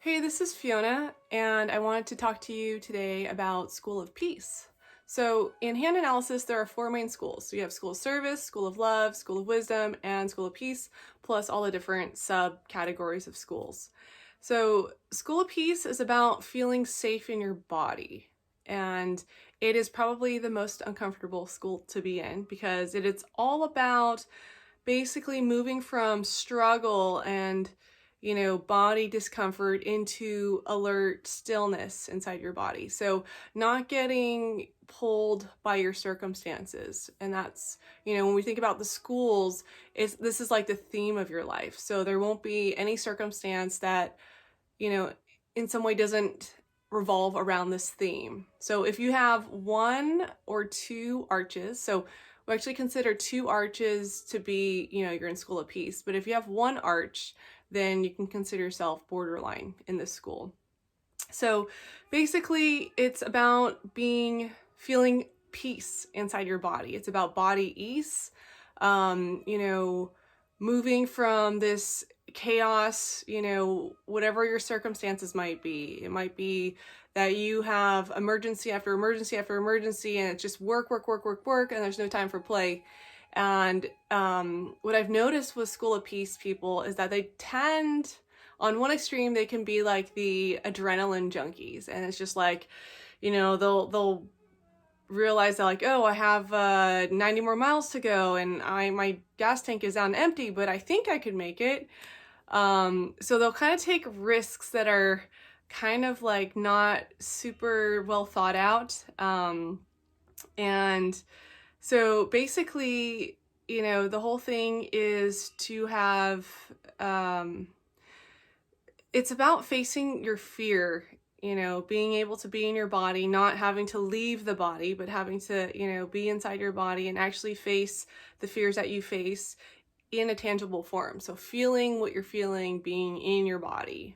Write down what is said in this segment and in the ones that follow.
Hey, this is Fiona, and I wanted to talk to you today about School of Peace. So, in hand analysis, there are four main schools. So, you have School of Service, School of Love, School of Wisdom, and School of Peace, plus all the different subcategories of schools. So, School of Peace is about feeling safe in your body, and it is probably the most uncomfortable school to be in because it's all about basically moving from struggle and body discomfort into alert stillness inside your body. So not getting pulled by your circumstances. And that's, when we think about the schools, this is like the theme of your life. So there won't be any circumstance that, in some way doesn't revolve around this theme. So if you have one or two arches, so we actually consider two arches to be, you're in School of Peace. But if you have one arch, then you can consider yourself borderline in this school. So basically, it's about feeling peace inside your body. It's about body ease, moving from this chaos, whatever your circumstances might be. It might be that you have emergency after emergency after emergency, and it's just work, work, work, work, work, and there's no time for play. And what I've noticed with School of Peace people is that they tend, on one extreme, they can be like the adrenaline junkies, and it's just like, they'll realize that like, oh, I have 90 more miles to go, and my gas tank is down empty, but I think I could make it. So they'll kind of take risks that are kind of like not super well thought out. And so basically, the whole thing is to have, it's about facing your fear, being able to be in your body, not having to leave the body, but having to, be inside your body and actually face the fears that you face in a tangible form. So feeling what you're feeling, being in your body.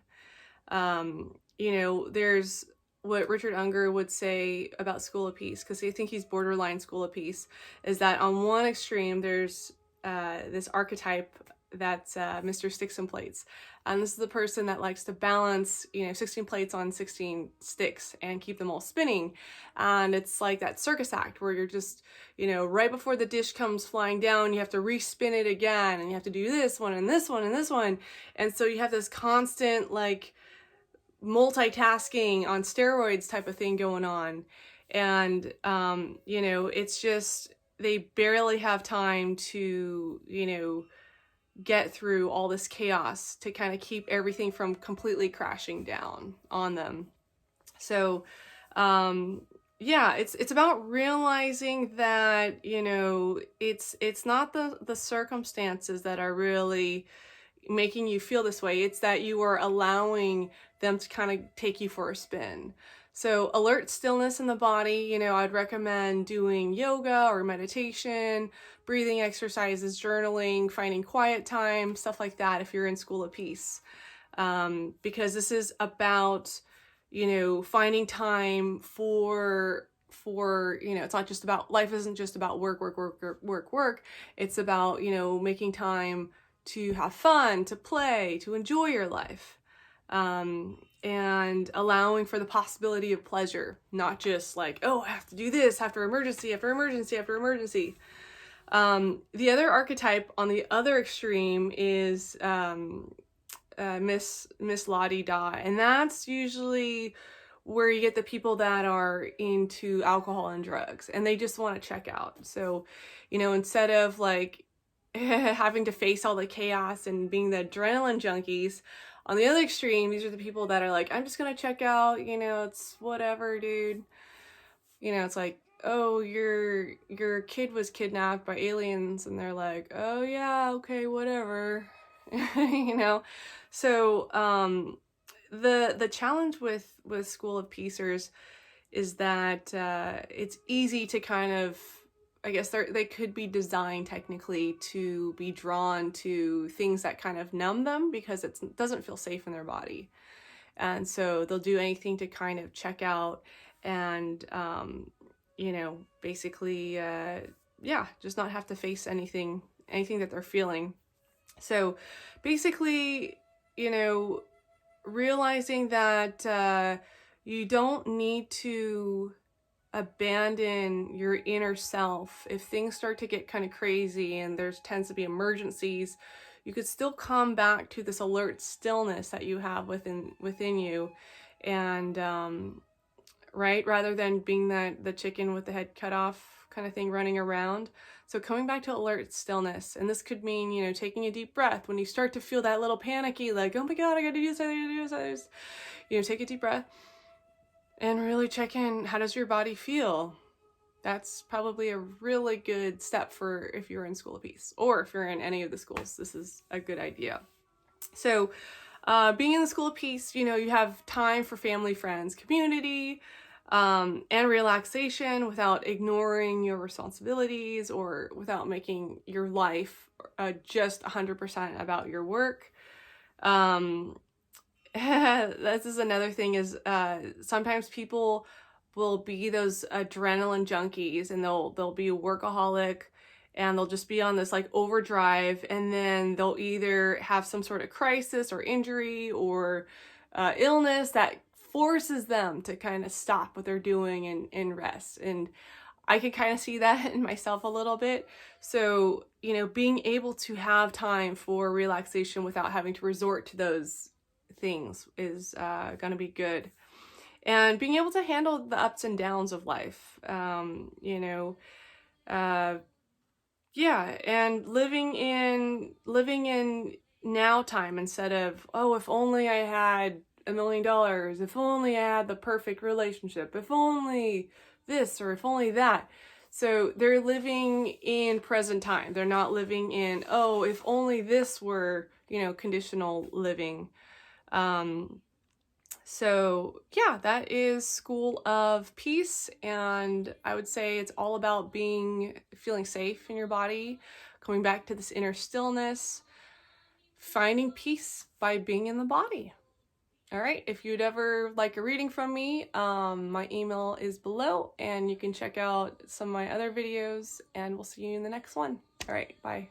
There's what Richard Unger would say about School of Peace, because I think he's borderline School of Peace, is that on one extreme, there's this archetype that's Mr. Sticks and Plates. And this is the person that likes to balance, 16 plates on 16 sticks and keep them all spinning. And it's like that circus act where you're just, right before the dish comes flying down, you have to respin it again, and you have to do this one and this one and this one. And so you have this constant, like, multitasking on steroids type of thing going on. And, it's just, they barely have time to, get through all this chaos to kind of keep everything from completely crashing down on them. So, it's about realizing that, it's not the circumstances that are really making you feel this way. It's that you are allowing them to kind of take you for a spin. So alert stillness in the body, I'd recommend doing yoga or meditation, breathing exercises, journaling, finding quiet time, stuff like that if you're in School of Peace. Because this is about, finding time for it's not just about, life isn't just about work, work, work, work, work, work. It's about, making time to have fun, to play, to enjoy your life. And allowing for the possibility of pleasure, not just like, oh, I have to do this after emergency, after emergency, after emergency. The other archetype on the other extreme is Miss La-di-da, and that's usually where you get the people that are into alcohol and drugs, and they just want to check out. So, instead of like having to face all the chaos and being the adrenaline junkies, on the other extreme, these are the people that are like, I'm just gonna check out, it's whatever, dude. It's like, oh, your kid was kidnapped by aliens, and they're like, oh yeah, okay, whatever. So the challenge with School of Peacers is that it's easy to kind of, I guess they could be designed technically to be drawn to things that kind of numb them because it doesn't feel safe in their body. And so they'll do anything to kind of check out and, basically, just not have to face anything that they're feeling. So basically, realizing that you don't need to abandon your inner self. If things start to get kind of crazy and there's tends to be emergencies, you could still come back to this alert stillness that you have within you, and right, rather than being the chicken with the head cut off kind of thing running around. So coming back to alert stillness, and this could mean, you know, taking a deep breath when you start to feel that little panicky, like, oh my god, I gotta do this, I gotta do this. You know, take a deep breath and really check in. How does your body feel? That's probably a really good step for if you're in School of Peace, or if you're in any of the schools, this is a good idea. So being in the School of Peace, you know, you have time for family, friends, community, and relaxation without ignoring your responsibilities or without making your life just 100% about your work. This is another thing is sometimes people will be those adrenaline junkies, and they'll be a workaholic, and they'll just be on this like overdrive, and then they'll either have some sort of crisis or injury or illness that forces them to kind of stop what they're doing and rest. And I can kind of see that in myself a little bit. So, you know, being able to have time for relaxation without having to resort to those things is going to be good. And being able to handle the ups and downs of life, you know, yeah, and living in now time instead of, oh, if only I had $1 million, if only I had the perfect relationship, if only this or if only that. So they're living in present time. They're not living in, oh, if only this were, you know, conditional living. So yeah, that is School of Peace, and I would say it's all about feeling safe in your body, coming back to this inner stillness, finding peace by being in the body. All right, if you'd ever like a reading from me, my email is below, and you can check out some of my other videos, and we'll see you in the next one. All right, bye.